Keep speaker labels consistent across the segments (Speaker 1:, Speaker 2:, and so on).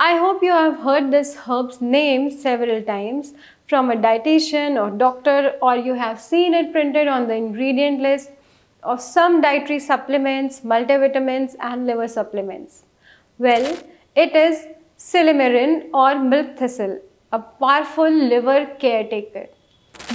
Speaker 1: I hope you have heard this herb's name several times from a dietitian or doctor, or you have seen it printed on the ingredient list of some dietary supplements, multivitamins and liver supplements. Well, it is silymarin or milk thistle, a powerful liver caretaker.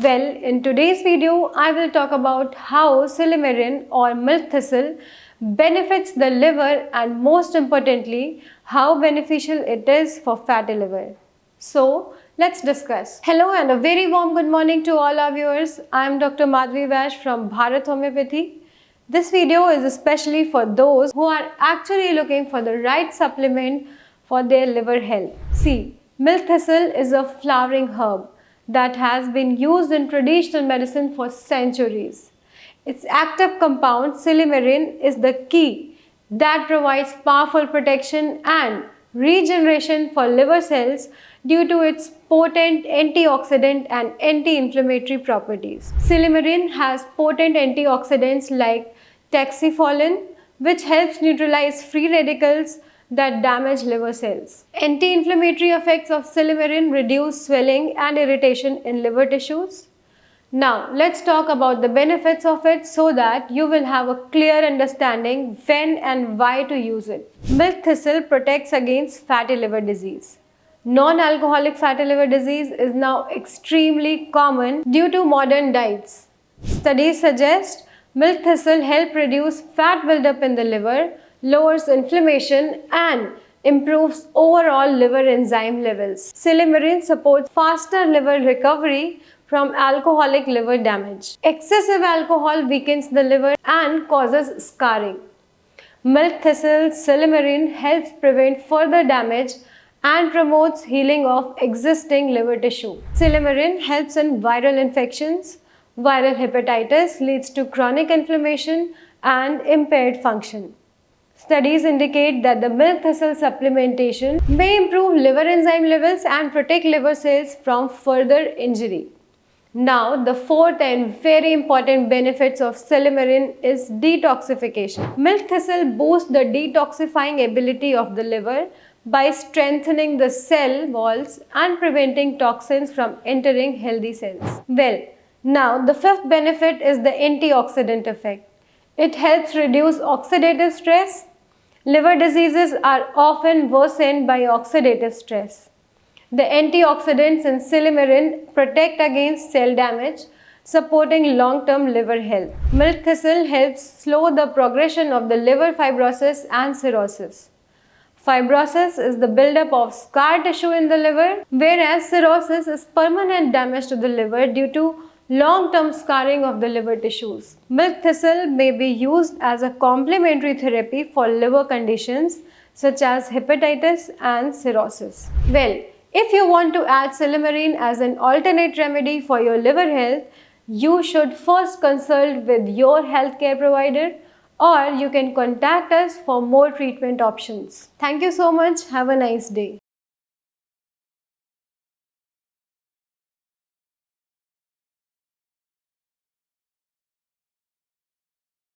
Speaker 1: Well, in today's video, I will talk about how silymarin or milk thistle benefits the liver and most importantly, how beneficial it is for fatty liver. So, let's discuss. Hello and a very warm good morning to all our viewers. I am Dr. Madhvi Vash from Bharat Homeopathy. This video is especially for those who are actually looking for the right supplement for their liver health. See, milk thistle is a flowering herb that has been used in traditional medicine for centuries. Its active compound, silymarin, is the key that provides powerful protection and regeneration for liver cells due to its potent antioxidant and anti-inflammatory properties. Silymarin has potent antioxidants like taxipholin, which helps neutralize free radicals that damage liver cells. Anti-inflammatory effects of silymarin reduce swelling and irritation in liver tissues. Now, let's talk about the benefits of it so that you will have a clear understanding when and why to use it. Milk thistle protects against fatty liver disease. Non-alcoholic fatty liver disease is now extremely common due to modern diets. Studies suggest milk thistle helps reduce fat buildup in the liver, lowers inflammation and improves overall liver enzyme levels. Silymarin supports faster liver recovery from alcoholic liver damage. Excessive alcohol weakens the liver and causes scarring. Milk thistle silymarin helps prevent further damage and promotes healing of existing liver tissue. Silymarin helps in viral infections. Viral hepatitis leads to chronic inflammation and impaired function. Studies indicate that the milk thistle supplementation may improve liver enzyme levels and protect liver cells from further injury. Now, the fourth and very important benefits of silymarin is detoxification. Milk thistle boosts the detoxifying ability of the liver by strengthening the cell walls and preventing toxins from entering healthy cells. Well, now the fifth benefit is the antioxidant effect. It helps reduce oxidative stress. Liver diseases are often worsened by oxidative stress. The antioxidants in silymarin protect against cell damage, supporting long-term liver health. Milk thistle helps slow the progression of the liver fibrosis and cirrhosis. Fibrosis is the buildup of scar tissue in the liver, whereas cirrhosis is permanent damage to the liver due to long-term scarring of the liver tissues. Milk thistle may be used as a complementary therapy for liver conditions such as hepatitis and cirrhosis. Well, if you want to add silymarin as an alternate remedy for your liver health, you should first consult with your healthcare provider, or you can contact us for more treatment options. Thank you so much. Have a nice day.